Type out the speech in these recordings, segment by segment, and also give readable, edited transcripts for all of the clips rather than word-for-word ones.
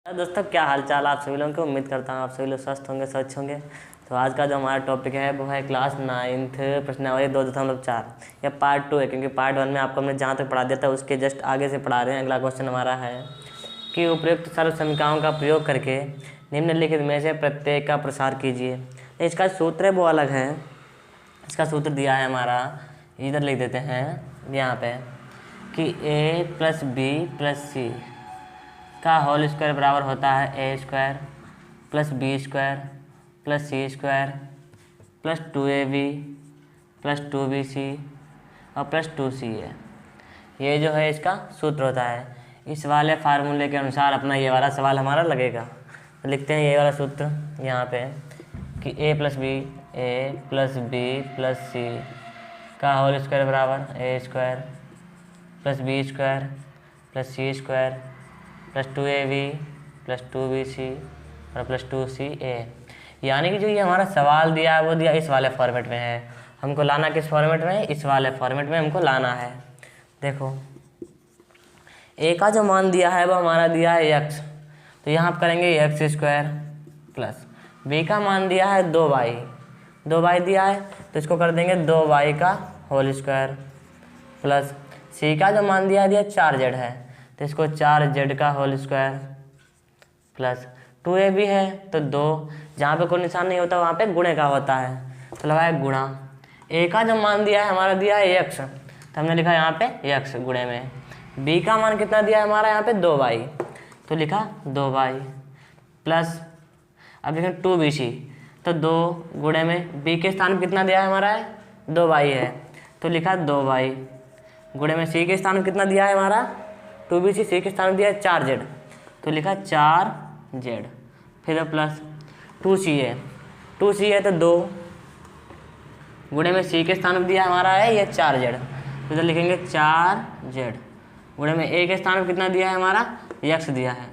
दोस्तों क्या हाल चाल आप सभी लोगों को। उम्मीद करता हूँ आप सभी लोग स्वस्थ होंगे, स्वच्छ होंगे। तो आज का जो हमारा टॉपिक है वो है क्लास 9th प्रश्नावली 2.4 या पार्ट 2 है, क्योंकि पार्ट 1 में आपको हमने जहाँ तक पढ़ा दिया था उसके जस्ट आगे से पढ़ा रहे हैं। अगला क्वेश्चन हमारा है कि उपयुक्त सर्व समीकरणों का प्रयोग करके निम्नलिखित में से प्रत्येक का प्रसार कीजिए। इसका सूत्र है वो अलग है। इसका सूत्र दिया है हमारा, इधर लिख देते हैं यहाँ पे कि a + b + c का होल स्क्वायर बराबर होता है a² + b² + c² + 2ab + 2bc और +2ca। ये जो है इसका सूत्र होता है। इस वाले फार्मूले के अनुसार अपना ये वाला सवाल हमारा लगेगा। तो लिखते हैं ये वाला सूत्र यहाँ पे कि a + b + c का होल स्क्वायर बराबर a² + b² + c² + 2ab + 2bc और +2ca। यानी कि जो ये हमारा सवाल दिया है वो दिया इस वाले फॉर्मेट में है। हमको लाना किस फॉर्मेट में है? इस वाले फॉर्मेट में हमको लाना है। देखो a का जो मान दिया है वो हमारा दिया है x, तो यहाँ आप करेंगे x² प्लस b का मान दिया है 2y दिया है तो इसको कर देंगे 2y का होल स्क्वायर प्लस c का जो मान दिया है 4z है तो इसको 4z का होल स्क्वायर प्लस 2ab है तो 2, जहाँ पे कोई निशान नहीं होता वहाँ पे गुणे का होता है तो लगाया गुणा। a का जो मान दिया है हमारा दिया है x, तो हमने लिखा यहाँ पे x गुणे में। b का मान कितना दिया है हमारा यहाँ पे 2y, तो लिखा 2y प्लस अब देखें 2bc, तो 2 गुणे में b के स्थान पर कितना दिया है हमारा 2y है तो लिखा 2y गुणे में c के स्थान पर कितना दिया है हमारा 2bc, c के स्थान पर दिया है 4z तो लिखा 4z, फिर प्लस 2ca तो 2 गुणे में c के स्थान पर दिया हमारा है ये 4z, तो इधर लिखेंगे 4z गुणे में a के स्थान पर कितना दिया है हमारा x दिया है।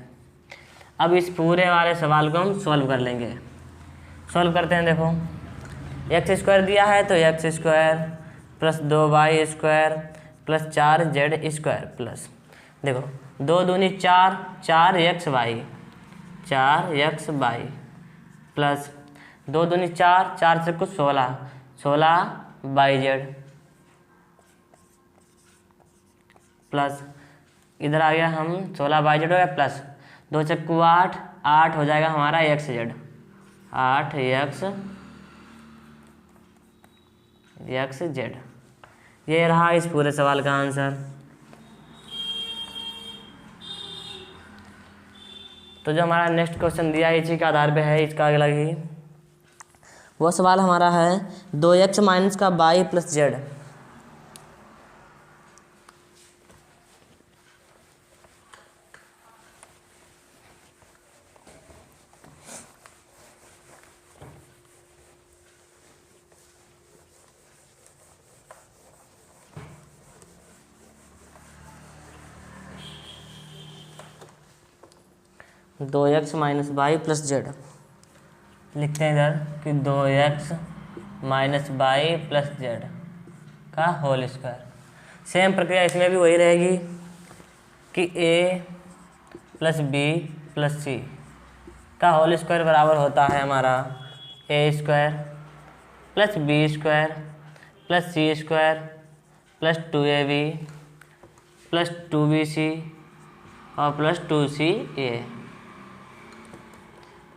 अब इस पूरे वाले सवाल को हम सॉल्व कर लेंगे। सॉल्व करते हैं। देखो x² दिया है तो x² plus 2y² plus 4z² plus देखो 2 दूनी 4, 4xy प्लस 2 दूनी 4, 4 से कुछ 16, 16yz प्लस इधर आ गया हम 16yz हो गया प्लस 2 चक्कू 8, 8 हो जाएगा हमारा xz, 8xz। ये रहा इस पूरे सवाल का आंसर। तो जो हमारा नेक्स्ट क्वेश्चन दिया है इसी के आधार पे है, इसका अलग ही वो सवाल हमारा है 2x - y + z। दो x - y + z लिखते हैं इधर कि 2x - y + z का होल स्क्वायर। सेम प्रक्रिया इसमें भी वही रहेगी कि a + b + c का होल स्क्वायर बराबर होता है हमारा a² + b² + c² + 2ab + 2bc और +2ca,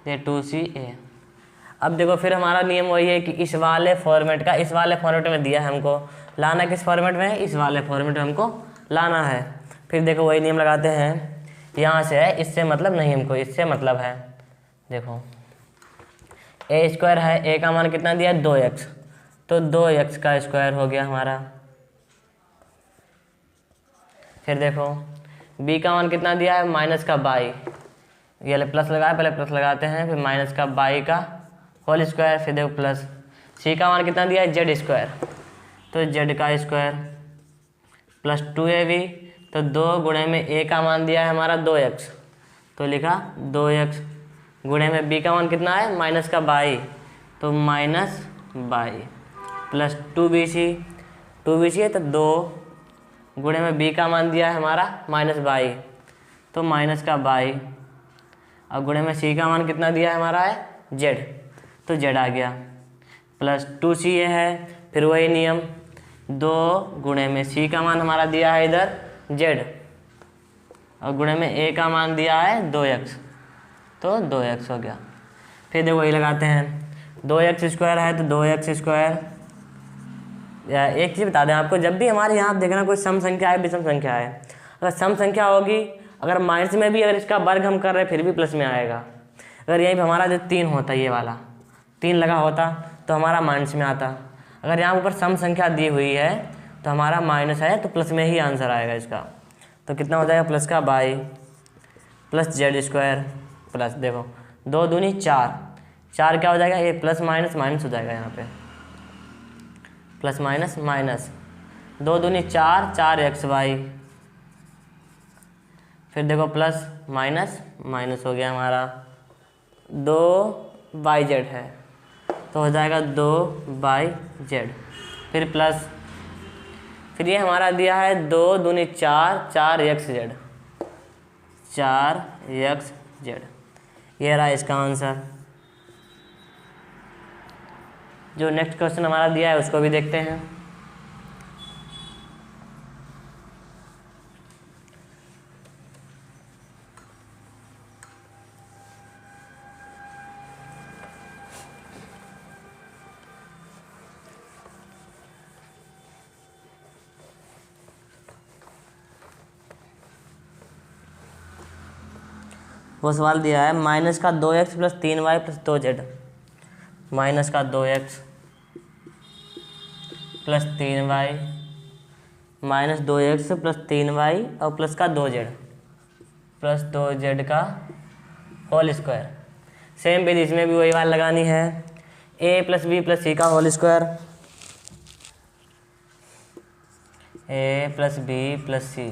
ये 2ca। अब देखो फिर हमारा नियम वही है कि इस वाले फॉर्मेट में दिया है, हमको लाना किस फॉर्मेट में है? इस वाले फॉर्मेट में हमको लाना है। फिर देखो वही नियम लगाते हैं, यहाँ से है, इससे मतलब नहीं हमको, इससे मतलब है। देखो a² है, a का मान कितना दिया है 2x, तो 2x का स्क्वायर हो गया हमारा। फिर देखो b का मान कितना दिया है -y, ये प्लस लगाए, पहले प्लस लगाते हैं, फिर -y का होल स्क्वायर, फिर देखो प्लस c का मान कितना दिया है z², तो z का स्क्वायर प्लस 2ab, तो 2 गुणे में a का मान दिया है हमारा 2x, तो लिखा 2x गुणे में b का मान कितना है -y, तो -y प्लस 2bc है तो 2 गुणे में b का मान दिया है हमारा -y, तो -y और गुणे में सी का मान कितना दिया है हमारा है जेड, तो जेड आ गया प्लस 2c ये है। फिर वही नियम 2 गुणे में सी का मान हमारा दिया है इधर जेड और गुणे में ए का मान दिया है 2x, तो 2x हो गया। फिर देखो वही लगाते हैं 2x² है तो 2x²। या एक चीज़ बता दें आपको, जब भी हमारे यहाँ आप देखना कोई सम संख्या है विषम संख्या है, अगर सम संख्या होगी अगर माइनस में भी अगर इसका वर्ग हम कर रहे हैं फिर भी प्लस में आएगा। अगर यहीं पर हमारा जो 3 होता ये वाला 3 लगा होता तो हमारा माइनस में आता। अगर यहाँ ऊपर सम संख्या दी हुई है तो हमारा माइनस है तो प्लस में ही आंसर आएगा इसका। तो कितना हो जाएगा प्लस का बाई प्लस z² प्लस देखो 2 दूनी 4, 4 क्या हो जाएगा ये प्लस माइनस माइनस हो जाएगा यहाँ पे प्लस माइनस माइनस 2 दूनी 4, 4xy। फिर देखो प्लस माइनस माइनस हो गया हमारा 2yz है तो हो जाएगा 2yz। फिर प्लस फिर ये हमारा दिया है 2 दूनी 4, 4xz 4xz। ये रहा इसका आंसर। जो नेक्स्ट क्वेश्चन हमारा दिया है उसको भी देखते हैं। वो सवाल दिया है माइनस का 2x plus 3y plus 2z। Minus का 2x plus 3y minus 2x plus 3y और प्लस का 2z प्लस 2z का होल स्क्वायर। सेम विधि इसमें भी वही वाली लगानी है a plus B plus C का whole square, a plus B plus C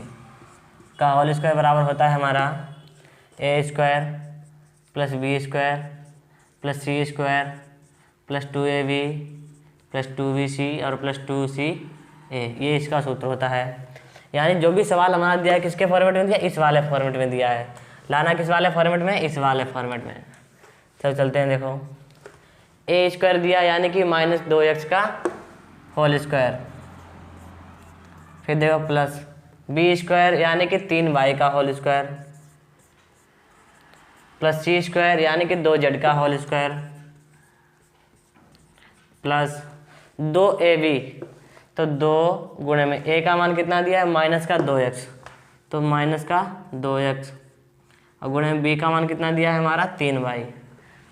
का होल स्क्वायर बराबर होता है हमारा a² plus b² plus c² plus 2ab plus 2bc और प्लस 2ca। ये इसका सूत्र होता है। यानी जो भी सवाल हमारा दिया है किसके फॉर्मेट में दिया, इस वाले फॉर्मेट में दिया है। लाना किस वाले फॉर्मेट में, इस वाले फॉर्मेट में। चलो चलते हैं। देखो a² दिया यानी कि माइनस 2x का होल स्क्वायर। फिर देखो प्लस b² यानी कि 3y का होल स्क्वायर प्लस c² यानी कि 2z का होल स्क्वायर प्लस 2ab। तो 2 गुणे में a का मान कितना दिया है माइनस का 2x, तो माइनस का 2x और गुणे में b का मान कितना दिया है हमारा 3y,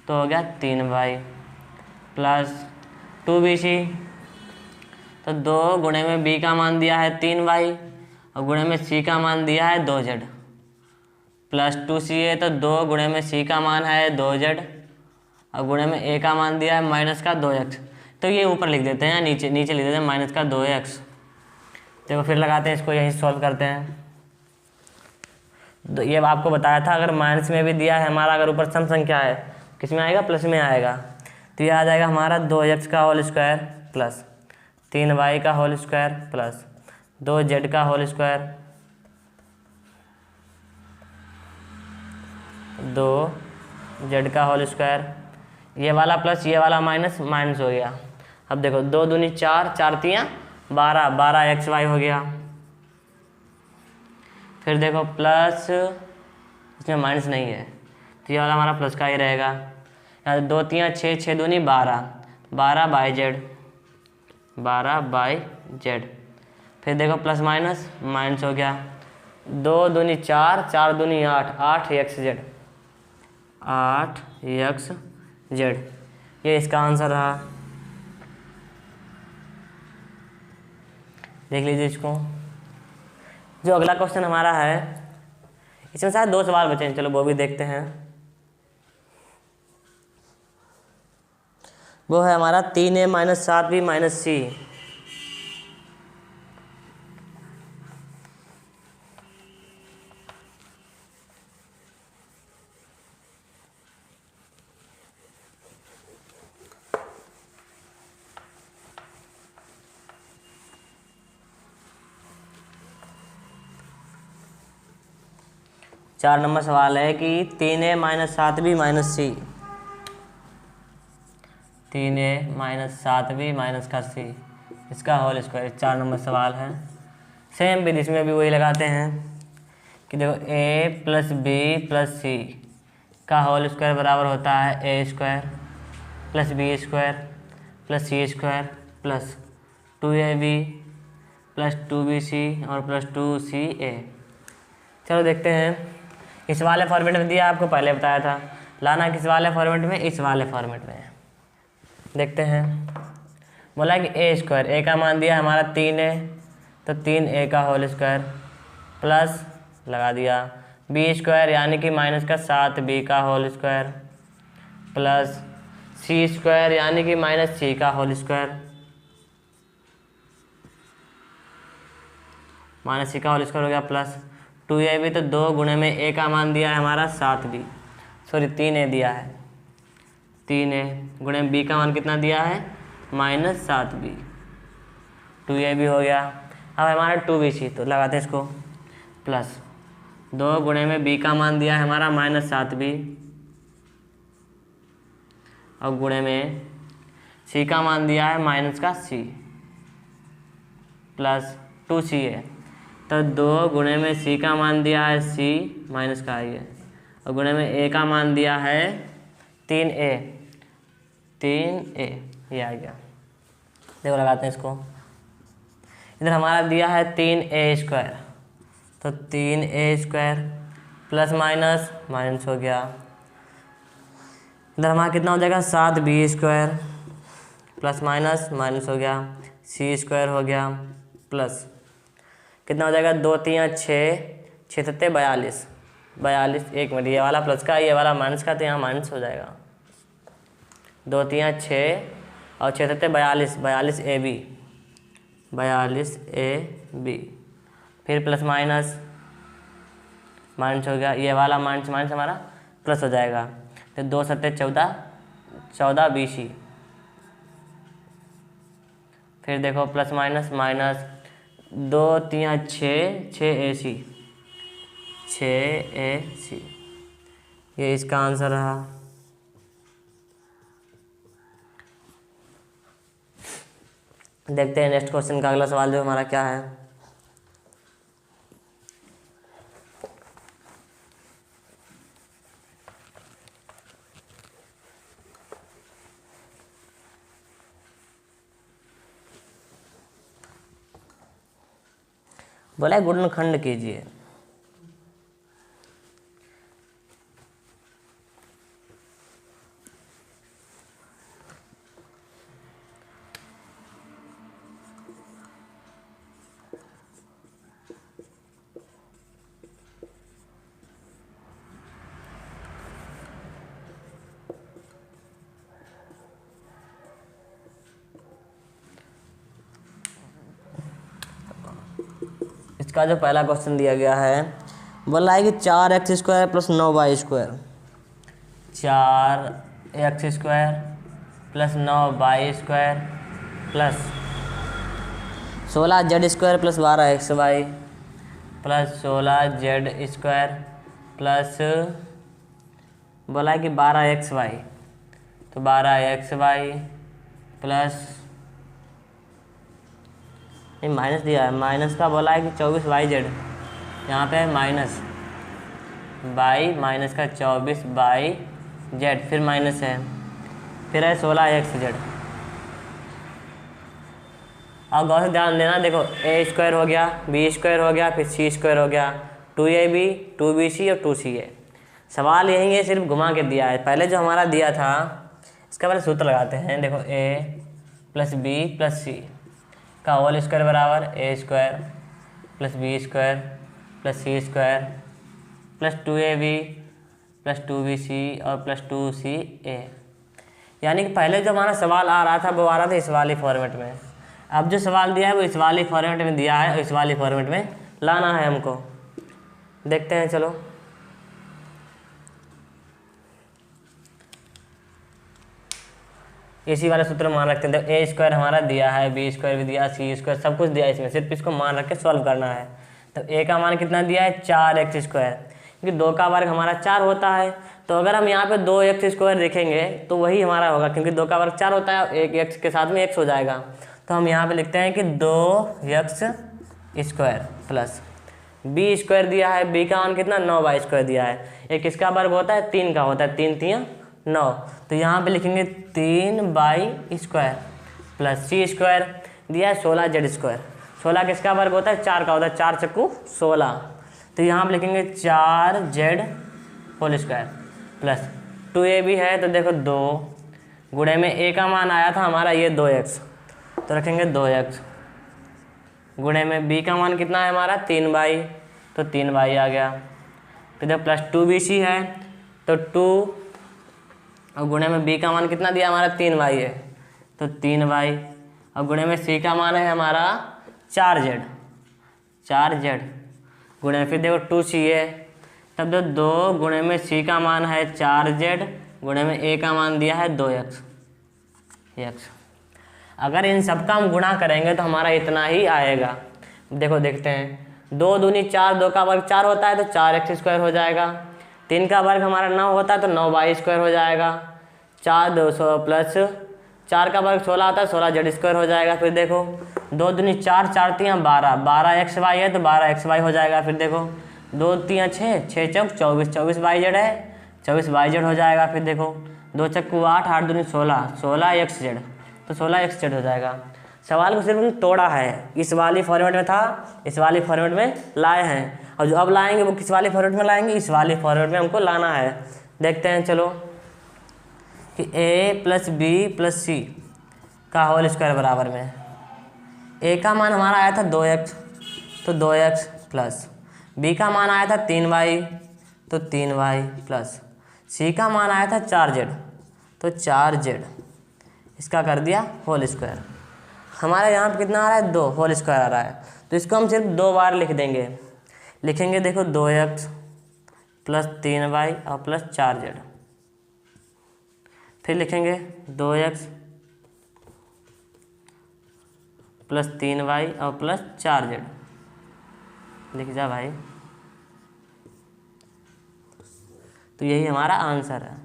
तो हो गया 3y प्लस 2bc। तो 2 गुणे में b का मान दिया है 3y और गुणे में c का मान दिया है 2z प्लस 2ca। तो 2 गुणे में c का मान है 2z और गुणे में a का मान दिया है माइनस का 2x। तो ये ऊपर लिख देते हैं, नीचे नीचे लिख देते हैं माइनस का 2x। देखो फिर लगाते हैं इसको, यहीं सॉल्व करते हैं। तो ये आपको बताया था अगर माइनस में भी दिया है हमारा, अगर ऊपर सम संख्या है किस में आएगा प्लस में आएगा। तो ये आ जाएगा हमारा 2x का होल स्क्वायर प्लस 3y का होल स्क्वायर प्लस 2z का होल स्क्वायर 2z का होल स्क्वायर। ये वाला प्लस ये वाला माइनस माइनस हो गया। अब देखो 2 दूनी 4, 4 तियाँ 12, 12xy हो गया। फिर देखो प्लस इसमें माइनस नहीं है तो ये वाला हमारा प्लस का ही रहेगा। यहाँ 2 तियाँ 6, 6 दूनी 12, 12yz 12yz। फिर देखो प्लस माइनस माइनस हो गया। 2 दूनी 4, 4 दूनी 8, 8xz 8xz। ये इसका आंसर रहा। देख लीजिए इसको। जो अगला क्वेश्चन हमारा है इसमें शायद 2 सवाल बचे हैं, चलो वो भी देखते हैं। वो है हमारा 3a minus 7b minus c। 4 number सवाल है कि 3a माइनस 7b माइनस सी, 3a माइनस 7b माइनस का सी, इसका होल स्क्वायर, 4 नंबर सवाल है। सेम विधि इसमें भी वही लगाते हैं कि देखो a plus B plus C का होल स्क्वायर बराबर होता है A square plus B square plus C square plus 2ab plus 2bc और प्लस 2ca। चलो देखते हैं, इस वाले फॉर्मेट में दिया, आपको पहले बताया था। लाना किस वाले फॉर्मेट में, इस वाले फॉर्मेट में। देखते हैं, बोला कि ए स्क्वायर, ए का मान दिया हमारा 3 है तो 3a का होल स्क्वायर प्लस लगा दिया बी स्क्वायर यानी कि माइनस का 7b का whole square plus C square यानी कि माइनस सी का होल स्क्वायर, माइनस सी का होल स्क्वायर हो गया प्लस 2ab, तो 2 गुणे में a का मान दिया है हमारा 7b, सॉरी 3a दिया है, 3a गुणे में b का मान कितना दिया है माइनस 7b, 2ab हो गया। अब हमारा 2bc, तो लगाते हैं इसको प्लस 2 गुणे में b का मान दिया है हमारा माइनस 7b और गुणे में c का मान दिया है माइनस का c प्लस 2ca, तो 2 गुणे में c का मान दिया है c माइनस का आई है और गुणे में a का मान दिया है 3a, 3a ये आ गया। देखो लगाते हैं इसको, इधर हमारा दिया है 3a स्क्वायर, तो 3a square plus minus minus हो गया, इधर हमारा कितना हो जाएगा 7b square plus minus minus हो गया, c स्क्वायर हो गया प्लस कितना हो जाएगा 2 3 6, 6 7 42, 42 एक मिनट, ये वाला प्लस का ये वाला माइनस का, तो यहाँ माइनस हो जाएगा, 2 3 6 और 6 7 42, 42ab, 42ab, फिर प्लस माइनस माइनस हो गया, ये वाला माइनस माइनस हमारा प्लस हो जाएगा, तो 2 7 14, 14bc, फिर देखो plus minus minus 2 3 6, 6ac, 6ac, ये इसका आंसर रहा। देखते हैं नेक्स्ट क्वेश्चन का अगला सवाल जो हमारा क्या है। बोला है गुणनखंड कीजिए, इसका जो पहला क्वेश्चन दिया गया है बोला है कि 4x square plus 9y square, 4x square plus 9y square plus 16z square plus 12xy plus 16z square plus बोला है कि 12xy, तो 12xy प्लस माइनस दिया है, माइनस का बोला है कि 24yz, यहाँ पे माइनस बाई माइनस का 24yz, फिर माइनस है, फिर है 16xz। अब गौर से ध्यान देना, देखो a स्क्वायर हो गया, b स्क्वायर हो गया, फिर c स्क्वायर हो गया, 2ab 2bc और 2ca। सवाल यही है, सिर्फ घुमा के दिया है। पहले जो हमारा दिया था इसका पहले सूत्र लगाते हैं। देखो a plus B plus C का होल स्क्वायर बराबर A square plus B square plus C square plus 2ab plus 2bc और प्लस 2ca। यानी कि पहले जो हमारा सवाल आ रहा था वो आ रहा था इस वाली फॉर्मेट में। अब जो सवाल दिया है वो इस वाली फॉर्मेट में दिया है, इस वाली फॉर्मेट में लाना है हमको। देखते हैं, चलो इसी वाला सूत्र मान रखते हैं। ए स्क्वायर हमारा दिया है, बी स्क्वायर भी दिया, सी स्क्वायर सब कुछ दिया है, इसमें सिर्फ इसको मान रख के सॉल्व करना है। तो ए का मान कितना दिया है 4x स्क्वायर, क्योंकि 2 का वर्ग हमारा 4 होता है। तो अगर हम यहाँ पे 2x² लिखेंगे तो वही हमारा होगा, क्योंकि 2 का वर्ग 4 होता है, एक x के साथ में x हो जाएगा। तो हम यहाँ पे लिखते हैं कि 2x² प्लस b² दिया है, b का मान कितना 9y² दिया है। एक किसका वर्ग होता है 3 का होता है, 3 3 9। तो यहाँ पे लिखेंगे 3y² प्लस c² दिया है 16z²। 16 किसका वर्ग होता है 4 का होता है, 4 चक्कू 16। तो यहाँ पे लिखेंगे 4z² प्लस 2ab है तो देखो 2 गुणे में a का मान आया था हमारा ये 2x, तो रखेंगे 2x गुणे में b का मान कितना है हमारा 3y, तो 3y आ गया। फिर देखो प्लस 2bc है तो 2 और गुणे में b का मान कितना दिया हमारा 3y है, तो 3y और गुणे में c का मान है हमारा 4z गुणे में फिर देखो 2c है, तब तो 2 गुणे में c का मान है 4z गुणे में a का मान दिया है 2x। अगर इन सब का हम गुणा करेंगे तो हमारा इतना ही आएगा। देखो देखते हैं, 2 दूनी 4, 2 का वर्ग 4 होता है तो 4x² हो जाएगा। 3 का वर्ग हमारा 9 होता है तो 9y² हो जाएगा। 4 200 प्लस 4 का वर्ग 16 होता है, 16z² हो जाएगा। फिर देखो 2 दूनी 4, 4 3 12, 12xy है तो 12xy हो जाएगा। फिर देखो 2 3 6, 6 चौक 24, 24yz है, 24yz हो जाएगा। फिर देखो 2 चक्कू 8, 8 दूनी 16, 16xz तो 16xz हो जाएगा। सवाल को सिर्फ हमने तोड़ा है, इस वाली फॉर्मेट में था, इस वाली फॉर्मेट में लाए हैं, और जो अब लाएंगे वो किस वाली फॉर्मेट में लाएंगे, इस वाली फॉर्मेट में हमको लाना है। देखते हैं चलो कि a plus b plus c का होल स्क्वायर बराबर में a का मान हमारा आया था 2x तो 2x प्लस b का मान आया था 3y तो 3y प्लस c का मान आया था 4z तो 4z, इसका कर दिया होल स्क्वायर। हमारे यहाँ पे कितना आ रहा है 2 होल स्क्वायर आ रहा है, तो इसको हम सिर्फ 2 बार लिख देंगे। लिखेंगे देखो 2x प्लस 3y और प्लस 4z, फिर लिखेंगे 2x प्लस 3y और प्लस 4z। लिख जा भाई, तो यही हमारा आंसर है।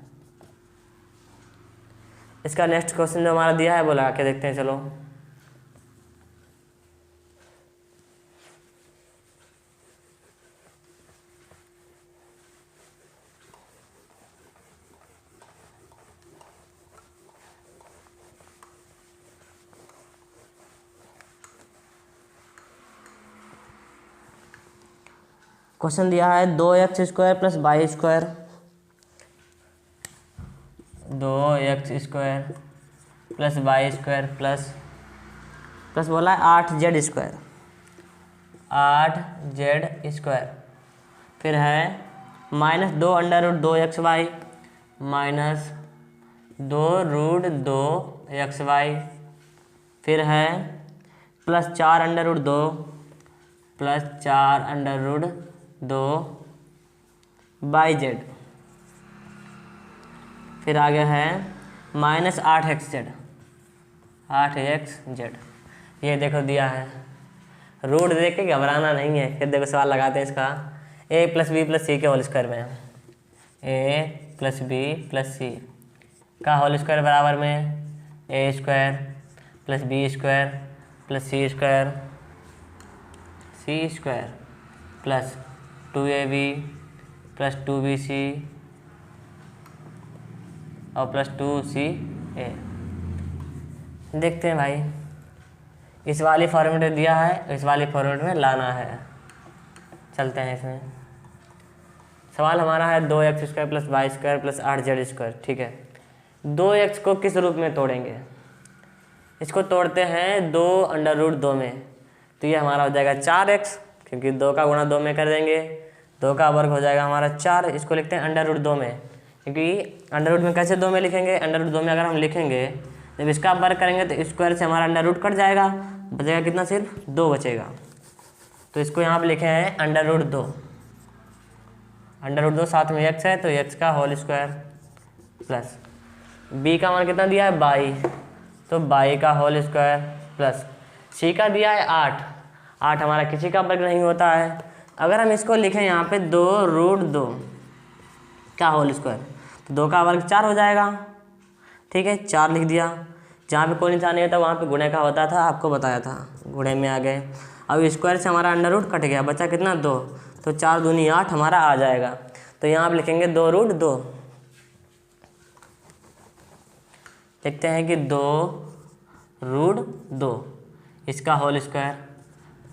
इसका नेक्स्ट क्वेश्चन जो हमारा दिया है वो लगा के देखते हैं चलो। क्वेश्चन दिया है 2x² plus y², 2x² plus y² plus बोला है 8z², 8z²। फिर है माइनस 2√2xy माइनस 2√2xy। फिर है प्लस 4√2 प्लस 4√2yz। फिर आगे है माइनस 8xz, 8xz। ये देखो दिया है, रूट देख के घबराना नहीं है। फिर देखो सवाल लगाते हैं इसका, a प्लस बी प्लस सी के होल स्क्वायर में, a plus B plus C का होल स्क्वायर बराबर में a² plus b² plus c² plus 2ab plus 2bc और प्लस 2ca। देखते हैं भाई, इस वाली फॉर्मेट में दिया है, इस वाली फॉर्मेट में लाना है। चलते हैं इसमें। सवाल हमारा है 2x² plus y² plus 8z²। ठीक है, 2x को किस रूप में तोड़ेंगे? इसको तोड़ते हैं 2√2 में, तो ये हमारा हो जाएगा 4x, क्योंकि 2 का गुणा 2 में कर देंगे, 2 का वर्ग हो जाएगा हमारा 4। इसको लिखते हैं √2 में, क्योंकि अंडर में कैसे 2 में लिखेंगे, √2 में अगर हम लिखेंगे जब इसका वर्ग करेंगे तो स्क्वायर से हमारा अंडर रूट कट जाएगा, बचेगा कितना, सिर्फ 2 बचेगा। तो इसको यहाँ पे लिखे हैं √2, √2 साथ में x है तो x का होल स्क्वायर प्लस b का मान कितना दिया है y, तो y का होल स्क्वायर प्लस c का दिया है 8 हमारा किसी का वर्ग नहीं होता है अगर हम इसको लिखें यहाँ पे 2√2 का होल स्क्वायर, तो 2 का वर्ग 4 हो जाएगा। ठीक है, 4 लिख दिया। जहाँ पे कोई निशान नहीं होता वहाँ पे गुणे का होता था, आपको बताया था, गुणे में आ गए। अब स्क्वायर से हमारा अंडर रूट कट गया, बचा कितना 2, तो 4 दूनी 8 हमारा आ जाएगा। तो यहाँ आप लिखेंगे 2√2, लिखते हैं कि 2√2 इसका whole square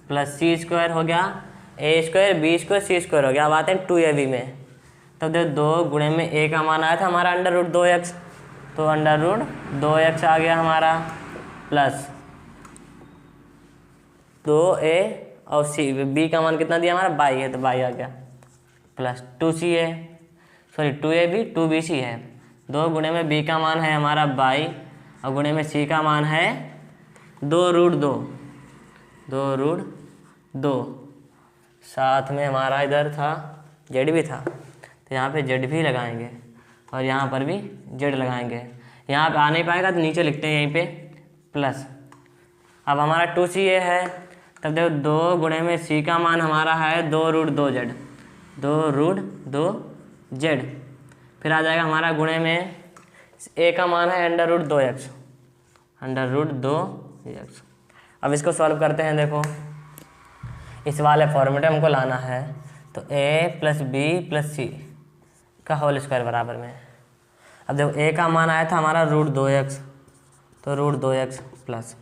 plus C square हो गया, ए स्क्वायर बी स्क्वायर सी स्क्वायर हो गया। अब आते हैं 2ab में, तब देखो 2 गुणे में ए का मान आया था हमारा √2x, तो √2x आ गया हमारा, प्लस 2a और सी बी का मान कितना दिया हमारा 22 है, तो 22 आ गया, प्लस 2ab 2bc है। 2 गुणे में b का मान है हमारा 22 और गुणे में c का मान है 2√2। साथ में हमारा इधर था जेड भी था, तो यहाँ पे जेड भी लगाएंगे और यहाँ पर भी जेड लगाएंगे। यहाँ पे आ नहीं पाएगा तो नीचे लिखते हैं यहीं पे प्लस। अब हमारा 2ca है, तब देखो 2 गुणे में c का मान हमारा है 2√2z, 2√2z। फिर आ जाएगा हमारा गुणे में a का मान है √2x, √2x। अब इसको सॉल्व करते हैं। देखो इस वाले फॉर्मेट में हमको लाना है, तो a + b + c का होल स्क्वायर बराबर में। अब देखो a का मान आया था हमारा √2x, तो √2x प्लस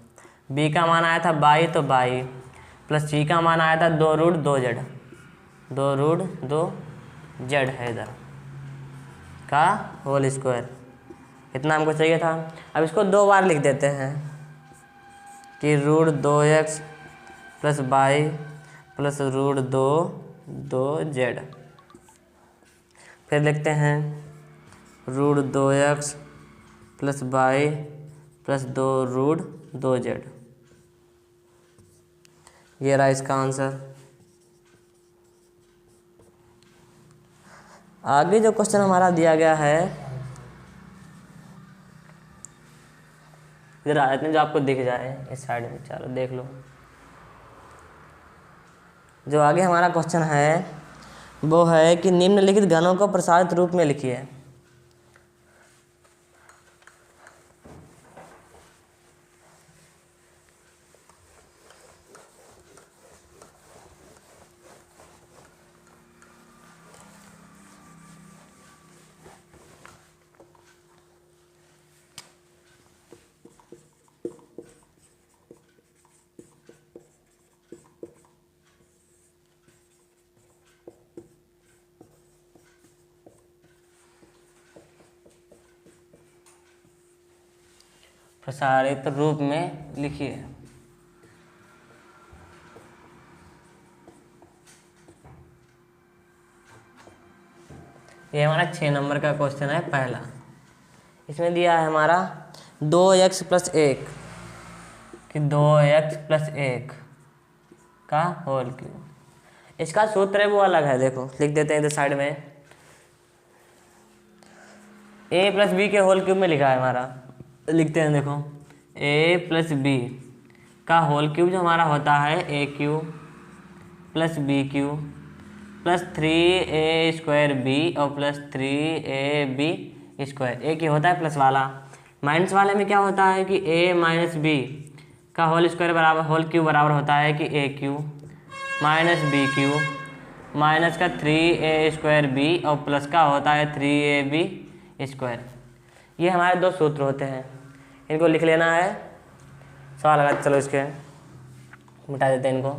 b का मान आया था 22, तो 22 प्लस c का मान आया था 2√2z, 2√2z है इधर का होल स्क्वायर। इतना हमको चाहिए था। अब इसको 2 बार लिख देते हैं कि √2x + 22 + √2z। फिर लिखते हैं √2x + 22 + 2√2z। ये रहा इसका आंसर। आगे जो क्वेश्चन हमारा दिया गया है इधर आ जाते हैं, जो आपको दिख जाए इस साइड में, चलो देख लो। जो आगे हमारा क्वेश्चन है वो है कि निम्नलिखित घनों को प्रसारित रूप में लिखिए। प्रसारित रूप में लिखिए। ये हमारा 6 नंबर का क्वेश्चन है पहला। इसमें दिया है हमारा 2x + 1 कि 2x + 1 का होल क्यूब। इसका सूत्र है वो अलग है, देखो लिख देते हैं इधर साइड में। a + b के होल क्यूब में लिखा है हमारा, लिखते हैं देखो a + b का होल क्यूब जो हमारा होता है a³ + b³ + 3a² और + 3ab²। एक ही होता है प्लस वाला। माइनस वाले में क्या होता है कि a - b का होल स्क्वायर बराबर होल क्यूब बराबर होता है कि a³ - b³ माइनस का 3a²b और प्लस का होता है 3ab²। ये हमारे 2 सूत्र होते हैं, इनको लिख लेना है। सवाल लगा, चलो इसके मिटा देते हैं इनको।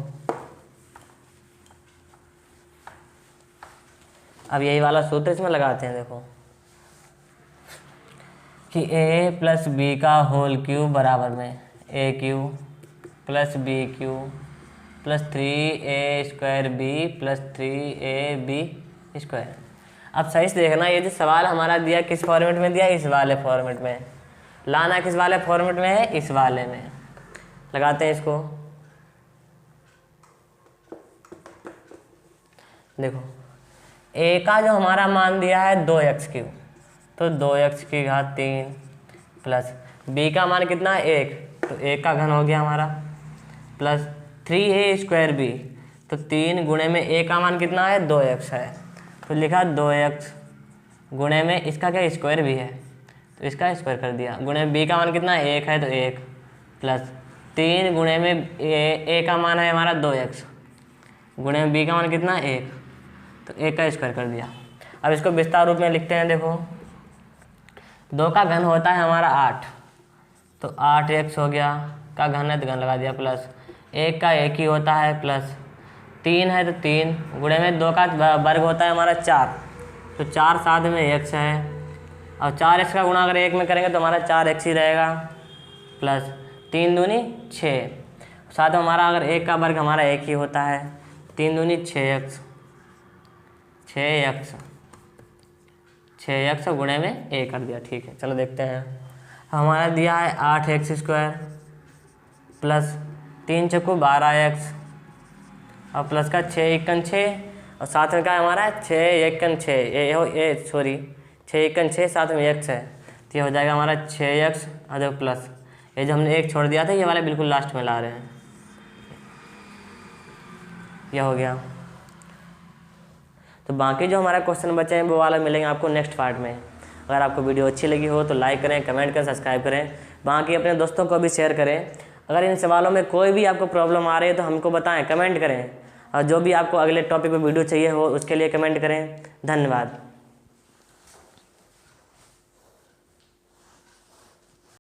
अब यही वाला सूत्र इसमें लगाते हैं, देखो कि a + b का होल क्यूब बराबर में a³ + b³ + 3a²b + 3ab²। अब सही से देखना, ये जो सवाल हमारा दिया किस फॉर्मेट में दिया, इस वाले फॉर्मेट में। लाना किस वाले फॉर्मेट में है, इस वाले में। लगाते हैं इसको। देखो a का जो हमारा मान दिया है 2x³, तो 2x³ प्लस b का मान कितना है 1, तो 1 का घन हो गया हमारा, प्लस 3a²b तो 3 गुणे में a का मान कितना है 2x है, तो लिखा 2x गुणे में इसका क्या स्क्वायर भी है तो इसका स्क्वायर कर दिया, गुणे में b का मान कितना है 1 है तो 1 प्लस 3 गुणे में a का मान है हमारा 2x गुणे में b का मान कितना 1 तो 1 का स्क्वायर कर दिया। अब इसको विस्तार रूप में लिखते हैं। देखो 2 का घन होता है हमारा 8 तो 8x हो गया, का घन है तो घन लगा दिया, प्लस 1 का 1 ही होता है, प्लस 3 है तो 3 गुणे में 2 का वर्ग होता है हमारा 4 तो 4 साथ में x है, और 4x का गुणा अगर 1 में करेंगे तो हमारा 4x ही रहेगा, प्लस 3 दूनी 6 साथ में हमारा अगर 1 का वर्ग हमारा 1 ही होता है, 3 दूनी 6x 6x गुणे में a कर दिया। ठीक है, चलो देखते हैं। हमारा दिया है 8x स्क्वायर प्लस 3 चक्कू 12x और प्लस का 6 एकन 6 और साथ में क्या हमारा 6 एकन 6 6 एकन 6 साथ में x है तो ये हो जाएगा हमारा 6x और देखो प्लस ये जो हमने 1 छोड़ दिया था ये वाला बिल्कुल लास्ट में ला रहे हैं, यह हो गया। तो बाकी जो हमारा क्वेश्चन बचे हैं वो वाला मिलेंगे आपको नेक्स्ट पार्ट में। अगर आपको वीडियो अच्छी लगी हो तो लाइक करें, कमेंट करें, सब्सक्राइब करें, बाकी अपने दोस्तों को भी शेयर करें। अगर इन सवालों में कोई भी आपको प्रॉब्लम आ रही है तो हमको बताएं, कमेंट करें, और जो भी आपको अगले टॉपिक पर वीडियो चाहिए हो उसके लिए कमेंट करें। धन्यवाद।